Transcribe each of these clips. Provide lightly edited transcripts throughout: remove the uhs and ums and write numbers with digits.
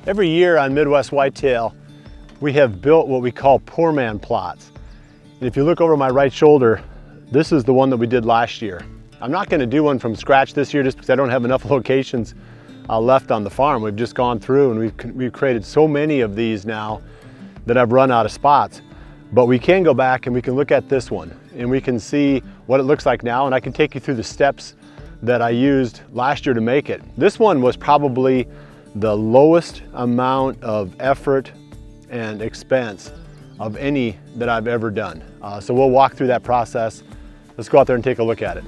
Every year on Midwest Whitetail, we have built what we call poor man plots. And if you look over my right shoulder, this is the one that we did last year. I'm not going to do one from scratch this year just because I don't have enough locations left on the farm. We've just gone through and we've created so many of these now that I've run out of spots. But we can go back and we can look at this one and we can see what it looks like now, and I can take you through the steps that I used last year to make it. This one was probably the lowest amount of effort and expense of any that I've ever done. So we'll walk through that process. Let's go out there and take a look at it.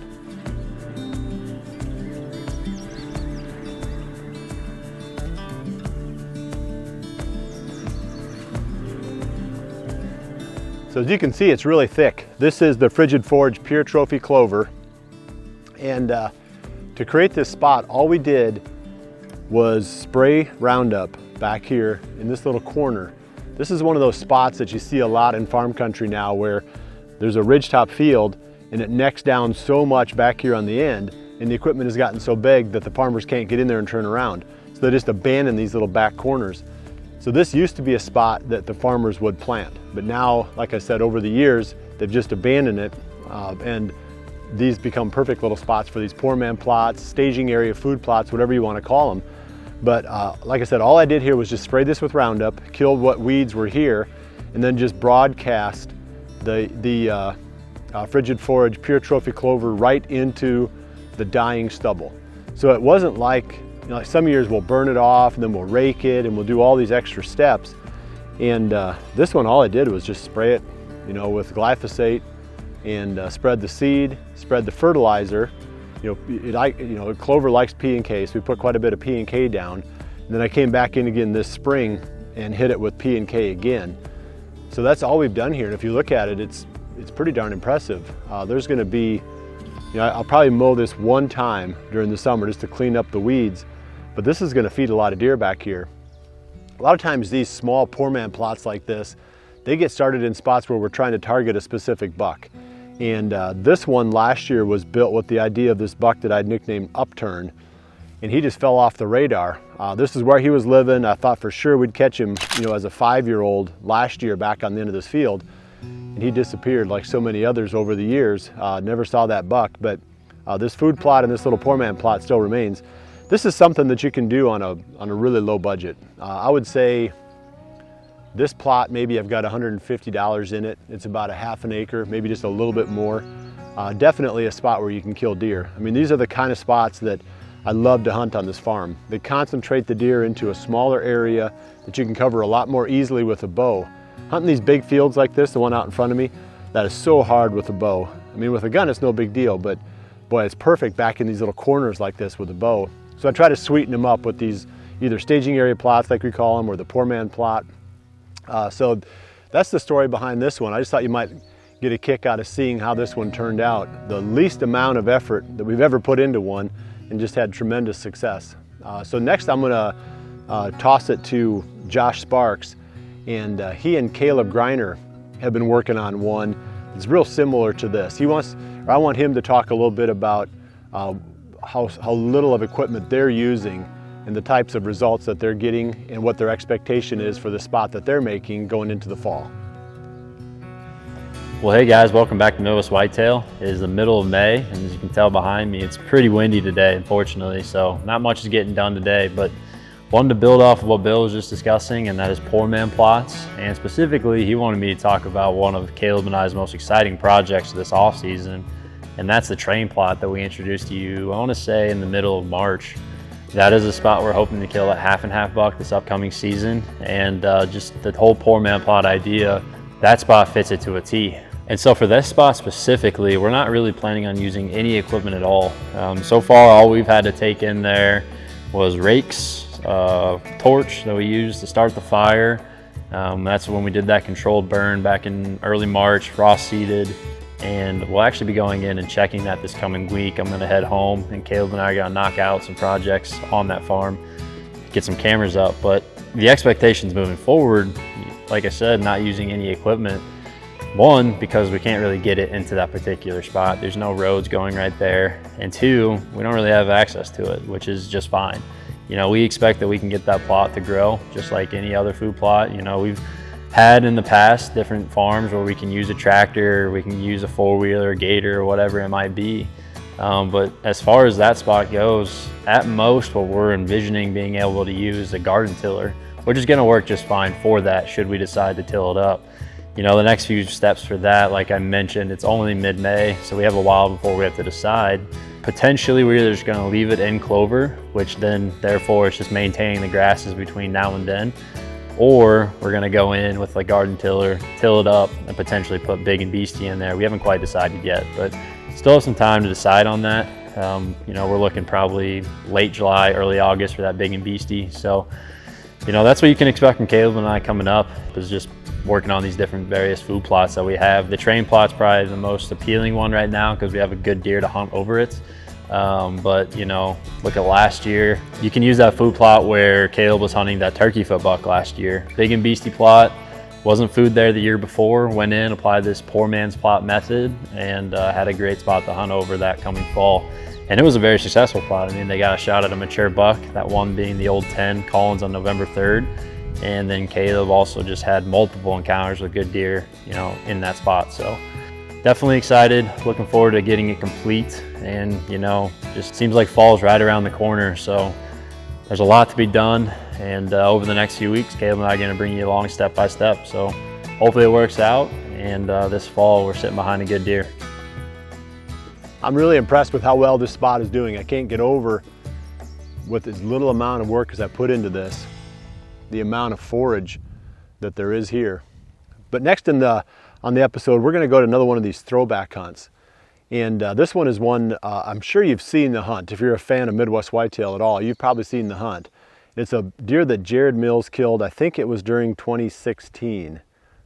So as you can see, it's really thick. This is the Frigid Forage Pure Trophy Clover. And to create this spot, all we did was spray Roundup back here in this little corner. This is one of those spots that you see a lot in farm country now where there's a ridgetop field and it necks down so much back here on the end, and the equipment has gotten so big that the farmers can't get in there and turn around. So they just abandon these little back corners. So this used to be a spot that the farmers would plant, but now, like I said, over the years, they've just abandoned it, and these become perfect little spots for these poor man plots, staging area, food plots, whatever you want to call them. But like I said, all I did here was just spray this with Roundup, killed what weeds were here, and then just broadcast the Frigid Forage Pure Trophy Clover right into the dying stubble. So it wasn't like, like some years we'll burn it off and then we'll rake it and we'll do all these extra steps. And this one, all I did was just spray it, with glyphosate and spread the seed, spread the fertilizer. Clover likes P and K, so we put quite a bit of P and K down. And then I came back in again this spring and hit it with P and K again. So that's all we've done here. And if you look at it, it's pretty darn impressive. There's going to be, I'll probably mow this one time during the summer just to clean up the weeds, but this is going to feed a lot of deer back here. A lot of times these small poor man plots like this, they get started in spots where we're trying to target a specific buck. And this one last year was built with the idea of this buck that I'd nicknamed Upturn, and he just fell off the radar. This is where he was living. I thought for sure we'd catch him, as a 5-year-old last year back on the end of this field, and he disappeared like so many others over the years. Never saw that buck, but this food plot and this little poor man plot still remains. This is something that you can do on a really low budget. I would say this plot, maybe I've got $150 in it. It's about a half an acre, maybe just a little bit more. Definitely a spot where you can kill deer. I mean, these are the kind of spots that I love to hunt on this farm. They concentrate the deer into a smaller area that you can cover a lot more easily with a bow. Hunting these big fields like this, the one out in front of me, that is so hard with a bow. I mean, with a gun, it's no big deal, but boy, it's perfect back in these little corners like this with a bow. So I try to sweeten them up with these either staging area plots, like we call them, or the poor man plot. So that's the story behind this one. I just thought you might get a kick out of seeing how this one turned out. The least amount of effort that we've ever put into one, and just had tremendous success. So next I'm gonna toss it to Josh Sparks, and he and Kaleb Greiner have been working on one that's real similar to this. I want him to talk a little bit about how little of equipment they're using and the types of results that they're getting and what their expectation is for the spot that they're making going into the fall. Well, hey guys, welcome back to Midwest Whitetail. It is the middle of May, and as you can tell behind me, it's pretty windy today, unfortunately, so not much is getting done today, but wanted to build off of what Bill was just discussing, and that is poor man plots. And specifically, he wanted me to talk about one of Kaleb and I's most exciting projects this off season, and that's the train plot that we introduced to you, I want to say in the middle of March. That is a spot we're hoping to kill at half and half buck this upcoming season. And just the whole poor man plot idea, that spot fits it to a T. And so for this spot specifically, we're not really planning on using any equipment at all. So far, all we've had to take in there was rakes, torch that we used to start the fire. That's when we did that controlled burn back in early March, frost seeded. And we'll actually be going in and checking that this coming week. I'm gonna head home, and Kaleb and I are gonna knock out some projects on that farm, get some cameras up. But the expectations moving forward, like I said, not using any equipment. One, because we can't really get it into that particular spot. There's no roads going right there. And two, we don't really have access to it, which is just fine. You know, we expect that we can get that plot to grow just like any other food plot. You know, we've had in the past different farms where we can use a tractor, we can use a four-wheeler, gator, or whatever it might be. But as far as that spot goes, at most what we're envisioning being able to use a garden tiller, which is gonna work just fine for that should we decide to till it up. You know, the next few steps for that, like I mentioned, it's only mid-May, so we have a while before we have to decide. Potentially, we're either just gonna leave it in clover, which then therefore it's just maintaining the grasses between now and then, or we're gonna go in with a garden tiller, till it up, and potentially put big and beastie in there. We haven't quite decided yet, but still have some time to decide on that. You know, we're looking probably late July, early August for that big and beastie. So, you know, that's what you can expect from Kaleb and I coming up, is just working on these different various food plots that we have. The train plot's probably the most appealing one right now because we have a good deer to hunt over it. But you know, look at last year. You can use that food plot where Kaleb was hunting that turkey foot buck last year. Big and beastie plot, wasn't food there the year before, went in, applied this poor man's plot method, and had a great spot to hunt over that coming fall. And it was a very successful plot. I mean, they got a shot at a mature buck, that one being the old 10 Collins on November 3rd. And then Kaleb also just had multiple encounters with good deer, you know, in that spot. So definitely excited, looking forward to getting it complete. And you know, just seems like fall's right around the corner. So there's a lot to be done. And over the next few weeks, Kaleb and I are gonna bring you along step by step. So hopefully it works out. And this fall, we're sitting behind a good deer. I'm really impressed with how well this spot is doing. I can't get over, with as little amount of work as I put into this, the amount of forage that there is here. But next on the episode, we're gonna go to another one of these throwback hunts. And this one is one, I'm sure you've seen the hunt. If you're a fan of Midwest Whitetail at all, you've probably seen the hunt. It's a deer that Jared Mills killed, I think it was during 2016.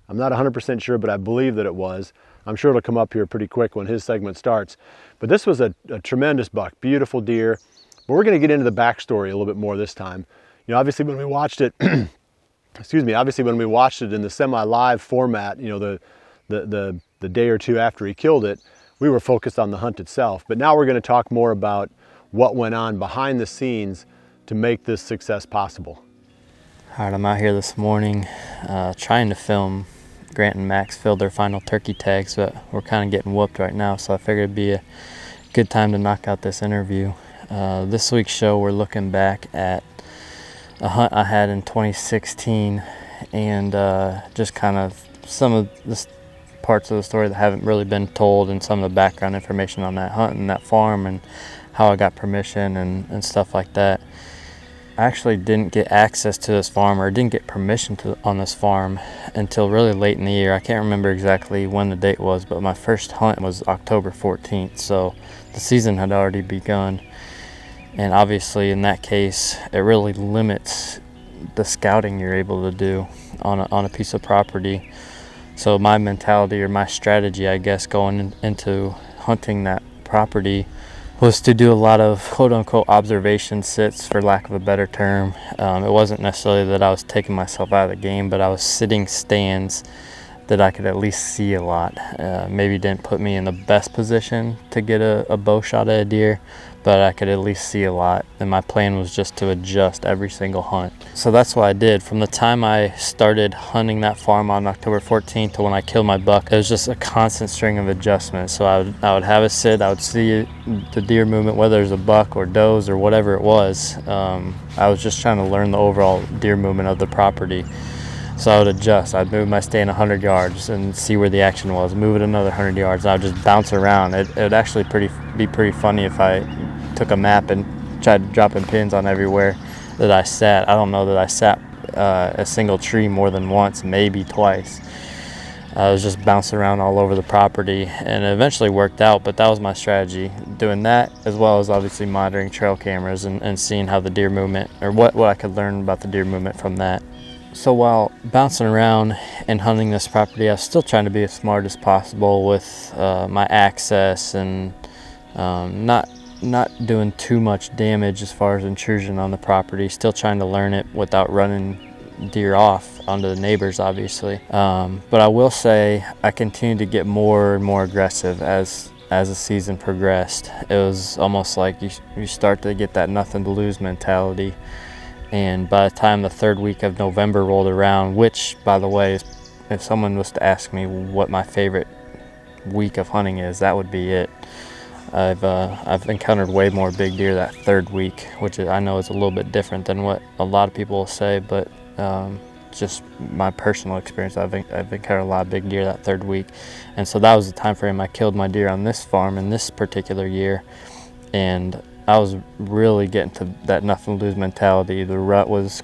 I'm not 100% sure, but I believe that it was. I'm sure it'll come up here pretty quick when his segment starts. But this was a tremendous buck, beautiful deer. But we're gonna get into the backstory a little bit more this time. You know, obviously when we watched it, obviously when we watched it in the semi-live format, you know, the day or two after he killed it, we were focused on the hunt itself. But now we're gonna talk more about what went on behind the scenes to make this success possible. All right, I'm out here this morning trying to film Grant and Max fill their final turkey tags, but we're kind of getting whooped right now, so I figured it'd be a good time to knock out this interview. This week's show, we're looking back at a hunt I had in 2016 and just kind of some of the parts of the story that haven't really been told, and some of the background information on that hunt and that farm and how I got permission and stuff like that. I actually didn't get access to this farm, or didn't get permission on this farm until really late in the year. I can't remember exactly when the date was, but my first hunt was October 14th, so the season had already begun. And obviously in that case, it really limits the scouting you're able to do on a piece of property. So my mentality, or my strategy, I guess, going into hunting that property was to do a lot of quote-unquote observation sits, for lack of a better term. It wasn't necessarily that I was taking myself out of the game, but I was sitting stands that I could at least see a lot. Maybe didn't put me in the best position to get a bow shot at a deer, but I could at least see a lot. And my plan was just to adjust every single hunt. So that's what I did. From the time I started hunting that farm on October 14th to when I killed my buck, it was just a constant string of adjustments. So I would have it sit, I would see the deer movement, whether it's a buck or does or whatever it was. I was just trying to learn the overall deer movement of the property. So I would adjust. I'd move my stand 100 yards and see where the action was, move it another 100 yards. I would just bounce around. It would actually be pretty funny if I took a map and tried dropping pins on everywhere that I sat. I don't know that I sat a single tree more than once, maybe twice. I was just bouncing around all over the property, and it eventually worked out, but that was my strategy, doing that as well as obviously monitoring trail cameras and seeing how the deer movement, or what I could learn about the deer movement from that. So while bouncing around and hunting this property, I was still trying to be as smart as possible with my access and not doing too much damage as far as intrusion on the property. Still trying to learn it without running deer off onto the neighbors, obviously. But I will say I continued to get more and more aggressive as the season progressed. It was almost like you start to get that nothing to lose mentality. And by the time the third week of November rolled around, which, by the way, if someone was to ask me what my favorite week of hunting is, that would be it. I've encountered way more big deer that third week, which I know is a little bit different than what a lot of people will say, but just my personal experience, I've encountered a lot of big deer that third week. And so that was the time frame I killed my deer on this farm in this particular year. And I was really getting to that nothing to lose mentality. The rut was,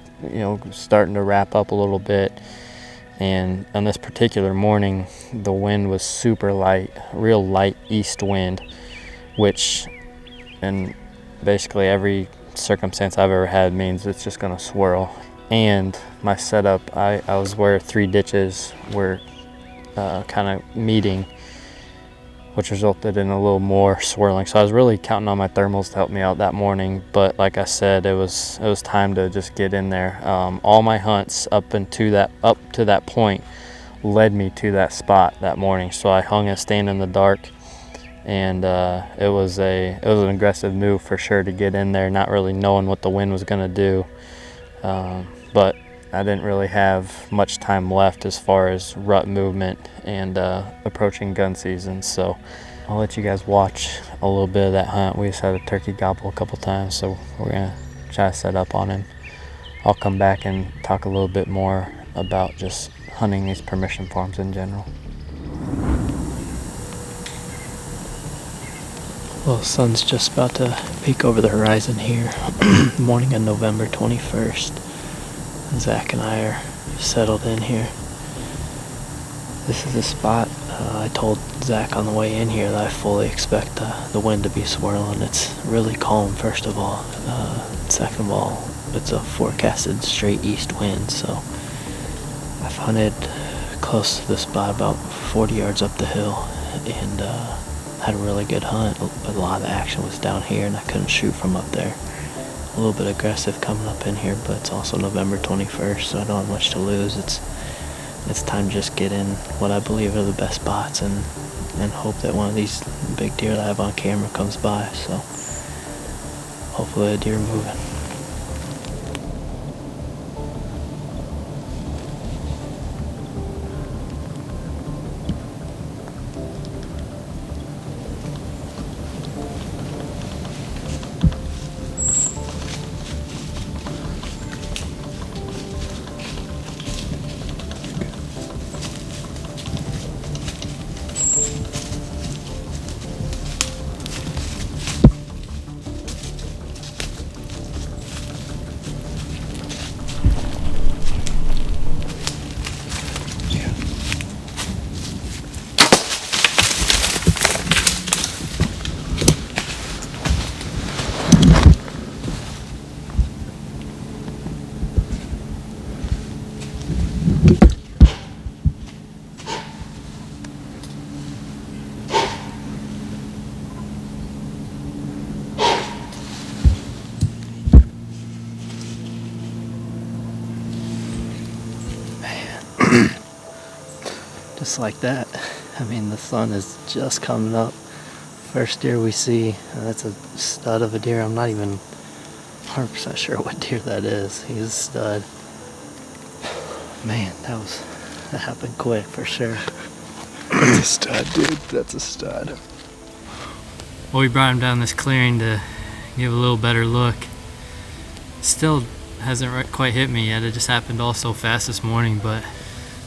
starting to wrap up a little bit. And on this particular morning, the wind was super light, real light east wind, which in basically every circumstance I've ever had means it's just gonna swirl. And my setup, I was where 3 ditches were kind of meeting, which resulted in a little more swirling. So I was really counting on my thermals to help me out that morning. But like I said, it was time to just get in there. All my hunts up to that point led me to that spot that morning. So I hung a stand in the dark, and it was an aggressive move for sure to get in there, not really knowing what the wind was gonna do. But I didn't really have much time left as far as rut movement and approaching gun season, so I'll let you guys watch a little bit of that hunt. We just had a turkey gobble a couple times, so we're gonna try to set up on him. I'll come back and talk a little bit more about just hunting these permission farms in general. Well, the sun's just about to peek over the horizon here. Morning of November 21st. Zach and I are settled in here. This is the spot. I told Zach on the way in here that I fully expect the wind to be swirling. It's really calm, first of all. Second of all, it's a forecasted straight east wind, so I've hunted close to the spot, about 40 yards up the hill, and had a really good hunt. But a lot of the action was down here, and I couldn't shoot from up there. A little bit aggressive coming up in here, but it's also November 21st, so I don't have much to lose. It's time to just get in what I believe are the best spots and hope that one of these big deer that I have on camera comes by. So hopefully a deer moving. just like that. I mean, the sun is just coming up. First deer we see, that's a stud of a deer. I'm not even 100% sure what deer that is. He's a stud. Man, that happened quick for sure. That's a stud, dude. That's a stud. Well, we brought him down this clearing to give a little better look. Still hasn't quite hit me yet. It just happened all so fast this morning, but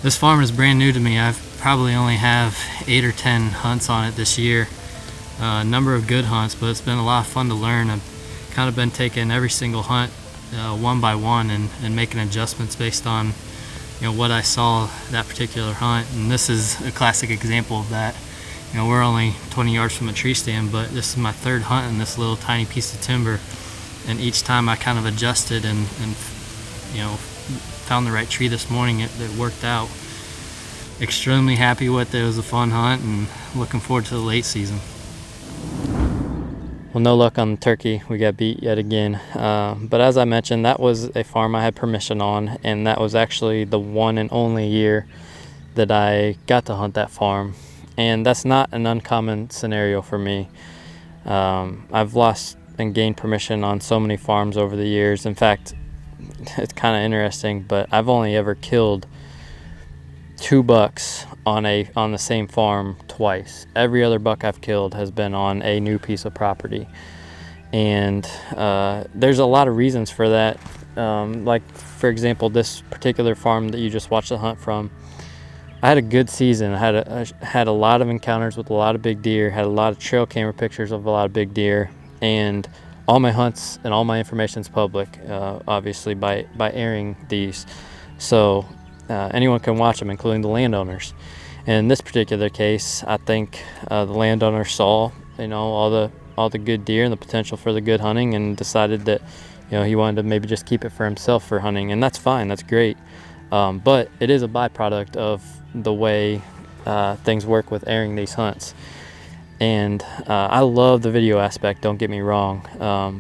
this farm is brand new to me. I've probably only have 8 or 10 hunts on it this year. A number of good hunts, but it's been a lot of fun to learn. I've kind of been taking every single hunt one by one and making adjustments based on what I saw that particular hunt. And this is a classic example of that. We're only 20 yards from a tree stand, but this is my third hunt in this little tiny piece of timber. And each time I kind of adjusted and found the right tree this morning, it worked out. Extremely happy with it. It was a fun hunt and looking forward to the late season. Well, no luck on the turkey. We got beat yet again. But as I mentioned, that was a farm I had permission on, and that was actually the one and only year that I got to hunt that farm. And that's not an uncommon scenario for me. I've lost and gained permission on so many farms over the years. In fact, it's kind of interesting, but I've only ever killed 2 bucks on the same farm twice. Every other buck I've killed has been on a new piece of property, and there's a lot of reasons for that. Like, for example, this particular farm that you just watched the hunt from, I had a good season. I had a lot of encounters with a lot of big deer, had a lot of trail camera pictures of a lot of big deer, and all my hunts and all my information is public, obviously by airing these. So anyone can watch them, including the landowners. And in this particular case, I think the landowner saw all the good deer and the potential for the good hunting, and decided that he wanted to maybe just keep it for himself for hunting, and that's fine, that's great. But it is a byproduct of the way things work with airing these hunts. And I love the video aspect, don't get me wrong,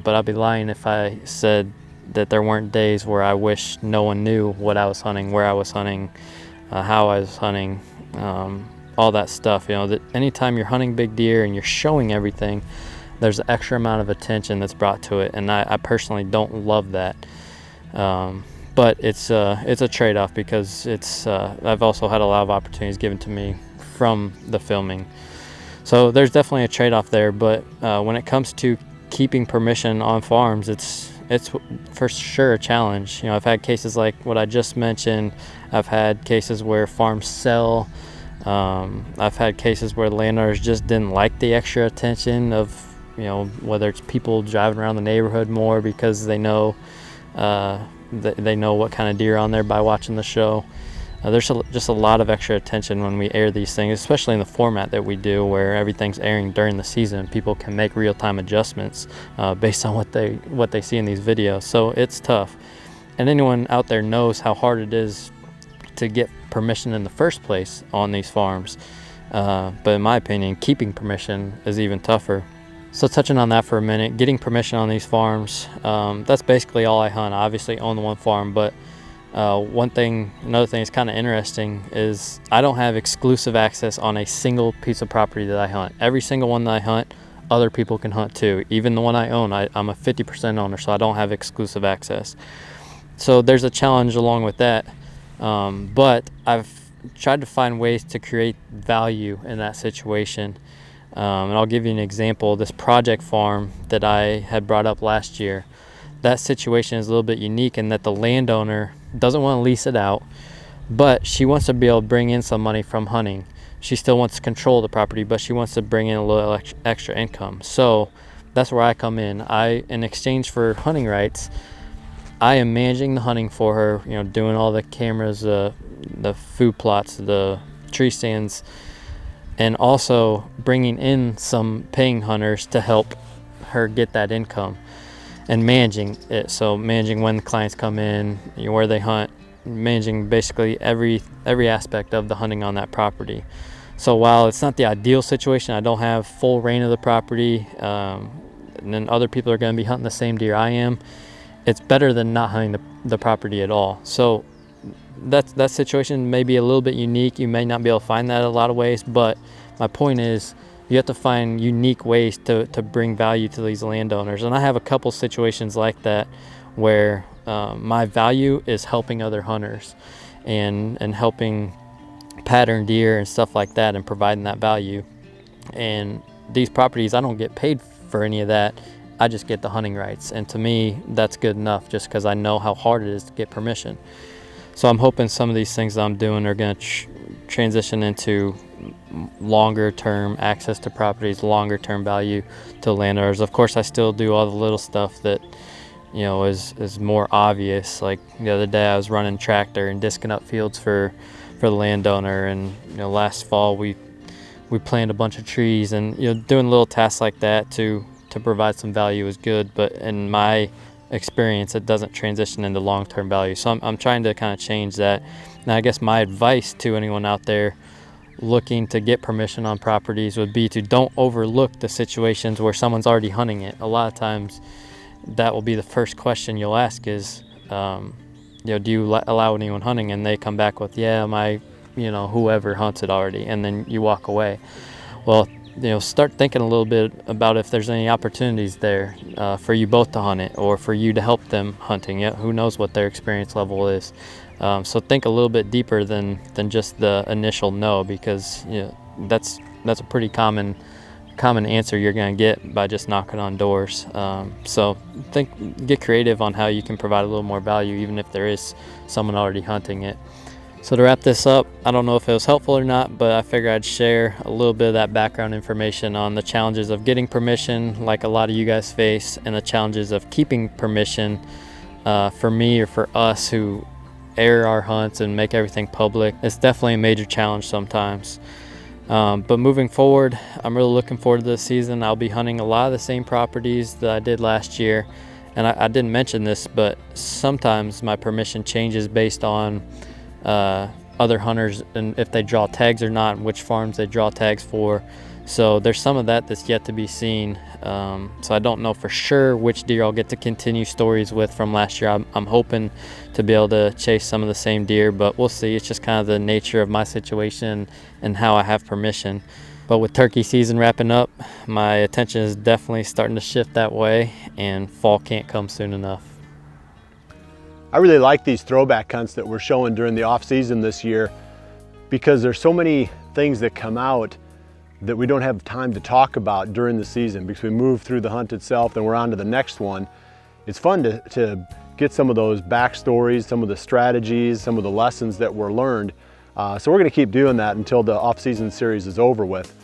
but I'd be lying if I said that there weren't days where I wish no one knew what I was hunting, where I was hunting, how I was hunting, all that stuff. That anytime you're hunting big deer and you're showing everything, there's an extra amount of attention that's brought to it, and I personally don't love that. But it's a trade-off, because I've also had a lot of opportunities given to me from the filming. So there's definitely a trade-off there, but when it comes to keeping permission on farms, it's for sure a challenge. I've had cases like what I just mentioned. I've had cases where farms sell. I've had cases where landowners just didn't like the extra attention of, whether it's people driving around the neighborhood more because they know they know what kind of deer are on there by watching the show. There's just a lot of extra attention when we air these things, especially in the format that we do, where everything's airing during the season. People can make real-time adjustments based on what they see in these videos. So it's tough, and anyone out there knows how hard it is to get permission in the first place on these farms. But in my opinion, keeping permission is even tougher. So touching on that for a minute, getting permission on these farms, that's basically all I hunt. I obviously own the one farm, but another thing that's kind of interesting is I don't have exclusive access on a single piece of property that I hunt. Every single one that I hunt, other people can hunt too. Even the one I own, I'm a 50% owner, so I don't have exclusive access. So there's a challenge along with that. But I've tried to find ways to create value in that situation. And I'll give you an example. This project farm that I had brought up last year, that situation is a little bit unique in that the landowner doesn't want to lease it out, but she wants to be able to bring in some money from hunting. She still wants to control the property, but she wants to bring in a little extra income. So that's where I come in. In exchange for hunting rights, I am managing the hunting for her, doing all the cameras, the food plots, the tree stands, and also bringing in some paying hunters to help her get that income, and managing it. So managing when the clients come in, where they hunt, managing basically every aspect of the hunting on that property. So while it's not the ideal situation, I don't have full reign of the property, and then other people are going to be hunting the same deer I am, it's better than not hunting the property at all. So that situation may be a little bit unique. You may not be able to find that in a lot of ways, but my point is you have to find unique ways to bring value to these landowners. And I have a couple situations like that where my value is helping other hunters and helping pattern deer and stuff like that and providing that value. And these properties, I don't get paid for any of that. I just get the hunting rights. And to me, that's good enough just because I know how hard it is to get permission. So I'm hoping some of these things that I'm doing are going to transition into longer term access to properties, longer term value to landowners. Of course, I still do all the little stuff that, you know, is more obvious. Like the other day I was running tractor and disking up fields for the landowner, and you know, last fall we planted a bunch of trees, and you know, doing little tasks like that to provide some value is good, but in my experience it doesn't transition into long-term value. So I'm trying to kind of change that. And I guess my advice to anyone out there looking to get permission on properties would be to don't overlook the situations where someone's already hunting it. A lot of times that will be the first question you'll ask is, you know, do you allow anyone hunting? And they come back with, yeah, my, you know, whoever hunts it already, and then you walk away. Well, you know, start thinking a little bit about if there's any opportunities there for you both to hunt it, or for you to help them hunting it. Who knows what their experience level is? So think a little bit deeper than just the initial no, because you know, that's a pretty common answer you're going to get by just knocking on doors. So get creative on how you can provide a little more value, even if there is someone already hunting it. So to wrap this up, I don't know if it was helpful or not, but I figured I'd share a little bit of that background information on the challenges of getting permission, like a lot of you guys face, and the challenges of keeping permission for me or for us who air our hunts and make everything public. It's definitely a major challenge sometimes. But moving forward, I'm really looking forward to this season. I'll be hunting a lot of the same properties that I did last year. And I didn't mention this, but sometimes my permission changes based on other hunters and if they draw tags or not, and which farms they draw tags for. So there's some of that that's yet to be seen. So I don't know for sure which deer I'll get to continue stories with from last year. I'm hoping to be able to chase some of the same deer, but we'll see. It's just kind of the nature of my situation and how I have permission. But with turkey season wrapping up, my attention is definitely starting to shift that way, and fall can't come soon enough. I really like these throwback hunts that we're showing during the off season this year, because there's so many things that come out that we don't have time to talk about during the season, because we move through the hunt itself, then we're on to the next one. It's fun to get some of those backstories, some of the strategies, some of the lessons that were learned. So we're gonna keep doing that until the off-season series is over with.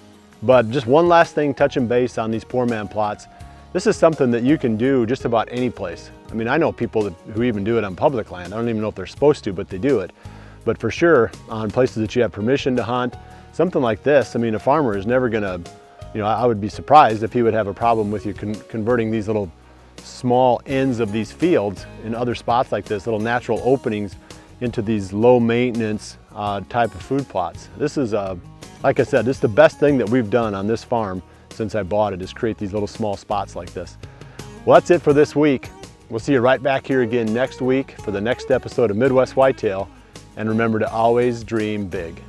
But just one last thing, touching base on these poor man plots. This is something that you can do just about any place. I mean, I know people who even do it on public land. I don't even know if they're supposed to, but they do it. But for sure, on places that you have permission to hunt, something like this, I mean, a farmer is never gonna, you know, I would be surprised if he would have a problem with you converting these little small ends of these fields in other spots like this, little natural openings, into these low maintenance type of food plots. This is, like I said, this is the best thing that we've done on this farm since I bought it, is create these little small spots like this. Well, that's it for this week. We'll see you right back here again next week for the next episode of Midwest Whitetail. And remember to always dream big.